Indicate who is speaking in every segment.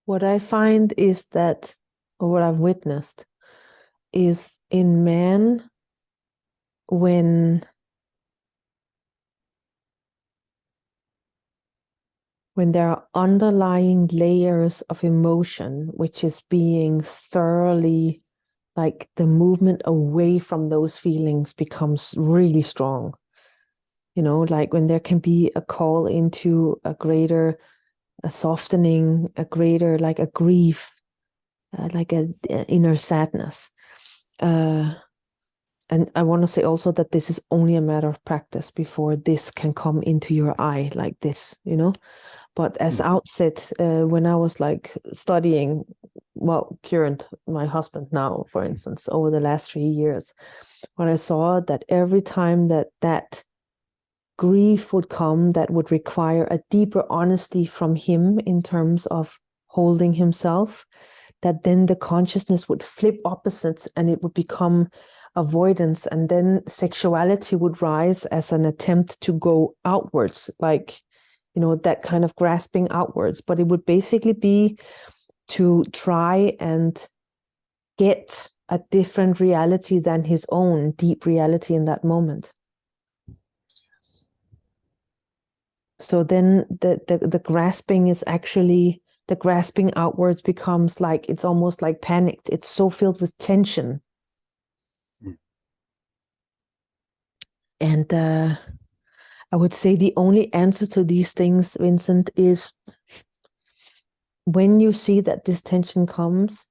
Speaker 1: What I find is that, or what I've witnessed, is in men when there are underlying layers of emotion, which is being thoroughly, like the movement away from those feelings becomes really strong. Like when there can be a call into a softening, a greater, like a grief, like a inner sadness. And I want to say also that this is only a matter of practice before this can come into your eye like this, But as outset, when I was like studying, well, current, my husband now, for instance, over the last 3 years, what I saw that every time that grief would come, that would require a deeper honesty from him in terms of holding himself, that then the consciousness would flip opposites and it would become avoidance, and then sexuality would rise as an attempt to go outwards, like that kind of grasping outwards. But it would basically be to try and get a different reality than his own deep reality in that moment.
Speaker 2: Yes.
Speaker 1: So then the grasping is actually, the grasping outwards becomes like, it's almost like panicked. It's so filled with tension. And I would say the only answer to these things, Vincent, is when you see that this tension comes,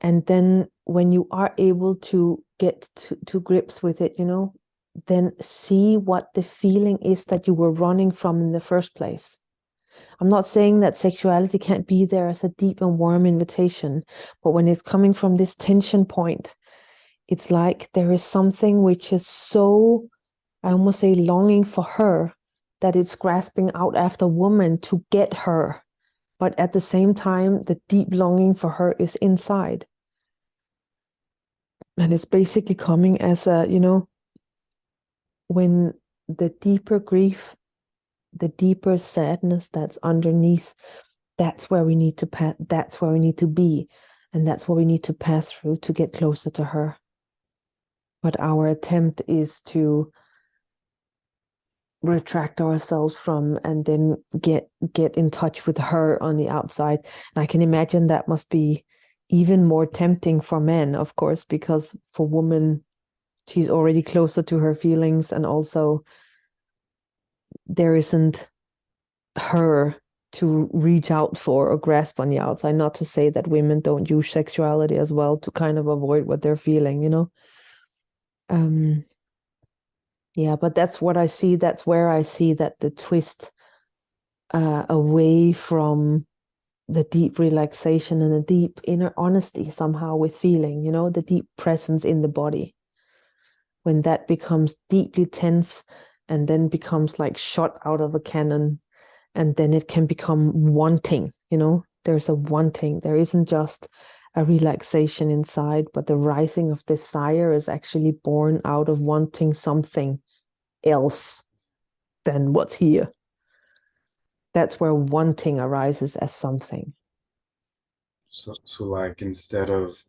Speaker 1: and then when you are able to get to grips with it, then see what the feeling is that you were running from in the first place. I'm not saying that sexuality can't be there as a deep and warm invitation, but when it's coming from this tension point, it's like there is something which is so, I almost say, longing for her, that it's grasping out after woman to get her. But at the same time, the deep longing for her is inside. And it's basically coming as a, when the deeper grief, the deeper sadness that's underneath, that's where we need to pass, that's where we need to be. And that's what we need to pass through to get closer to her. But our attempt is to retract ourselves from, and then get in touch with her on the outside. And I can imagine that must be even more tempting for men, of course, because for women, she's already closer to her feelings, and also there isn't her to reach out for or grasp on the outside. Not to say that women don't use sexuality as well to kind of avoid what they're feeling. Yeah, but that's what I see. That's where I see that the twist away from the deep relaxation and the deep inner honesty somehow with feeling, the deep presence in the body. When that becomes deeply tense and then becomes like shot out of a cannon, and then it can become wanting, there's a wanting. There isn't just a relaxation inside, but the rising of desire is actually born out of wanting something else than what's here. That's where wanting arises as something.
Speaker 2: So like instead of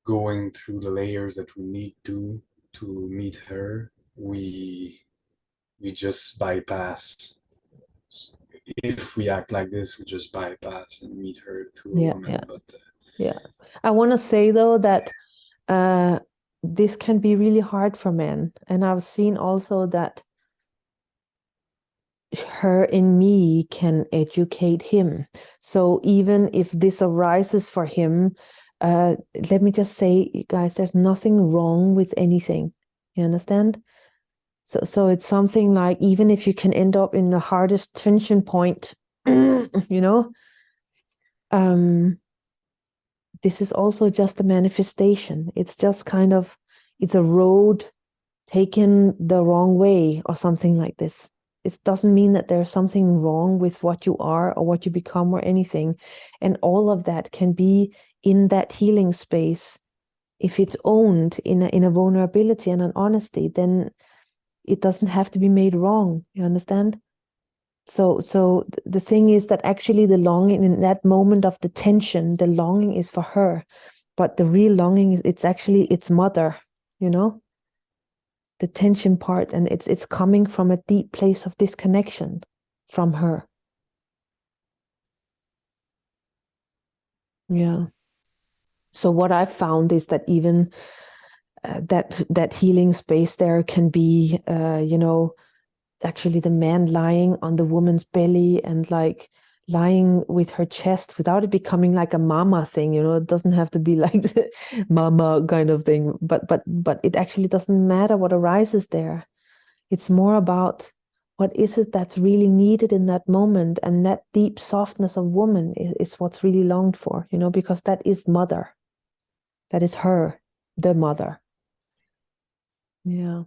Speaker 2: going through the layers that we need to meet her, we just bypass. If we act like this, we just bypass and meet her through a
Speaker 1: Yeah,
Speaker 2: woman.
Speaker 1: yeah,
Speaker 2: But
Speaker 1: yeah. I want to say though that uh, this can be really hard for men, and I've seen also that her in me can educate him. So even if this arises for him, let me just say, you guys, there's nothing wrong with anything. You understand? So it's something like, even if you can end up in the hardest tension point, um, this is also just a manifestation. It's just kind of, it's a road taken the wrong way or something like this. It doesn't mean that there's something wrong with what you are or what you become or anything. And all of that can be in that healing space. If it's owned in a vulnerability and an honesty, then it doesn't have to be made wrong. You understand? So the thing is that actually the longing in that moment of the tension, the longing is for her, but the real longing is it's actually its mother, you know, the tension part, and it's coming from a deep place of disconnection from her. Yeah. So what I've found is that even that healing space there can be, actually the man lying on the woman's belly and like lying with her chest without it becoming like a mama thing. It doesn't have to be like the mama kind of thing, but it actually doesn't matter what arises there. It's more about what is it that's really needed in that moment, and that deep softness of woman is what's really longed for, because that is mother. That is her, the mother. Yeah.